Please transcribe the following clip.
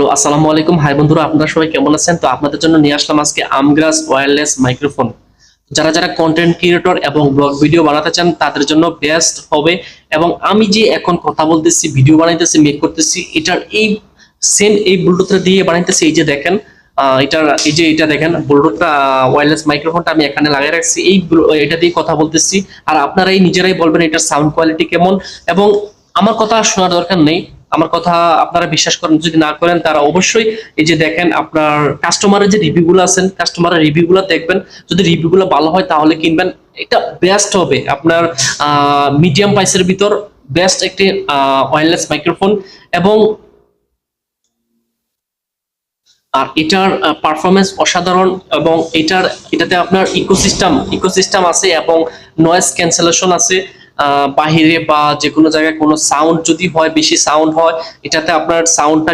Hello, আসসালামু আলাইকুম। High বন্ধুরা, আপনারা সবাই কেমন আছেন? তো আপনাদের জন্য নিয়ে আসলাম আজকে আমগ্রাস ওয়্যারলেস মাইক্রোফোন। যারা যারা কন্টেন্ট ক্রিয়েটর এবং ব্লগ ভিডিও বানাতে চান তাদের জন্য বেস্ট হবে। এবং আমি যে এখন কথা বলতেছি, ভিডিও বানাইতেছি, মেক করতেছি, এটার এই সেম এই ব্লুটুথটা দিয়ে বানাইতেছি। এই যে দেখেন, এটা দেখেন ব্লুটুথটা, ওয়্যারলেস মাইক্রোফোনটা আমি এখানে লাগিয়ে রাখছি। এটা দিয়ে কথা বলতেছি। আর আপনারাই নিজেরাই বলবেন এটার সাউন্ড কোয়ালিটি কেমন। এবং আমার কথা শোনার দরকার নেই, আমার কথা আপনারা বিশ্বাস করেন, যদি না করেন তারা অবশ্যই এই যে দেখেন আপনার কাস্টমারের যে রিভিউগুলো আছেন, কাস্টমারের রিভিউগুলো দেখবেন। যদি রিভিউগুলো ভালো হয় তাহলে কিনবেন। এটা বেস্ট হবে আপনার মিডিয়াম প্রাইসের ভিতর বেস্ট একটি ওয়্যারলেস মাইক্রোফোন। এবং আর এটার পারফরমেন্স অসাধারণ। এবং এটাতে আপনার ইকোসিস্টেম আছে এবং নয়েজ ক্যান্সেলেশন আছে। বাহিরে বা যে কোনো জায়গায় কোনো সাউন্ড যদি হয়, বেশি সাউন্ড হয়, এটাতে আপনার সাউন্ডটা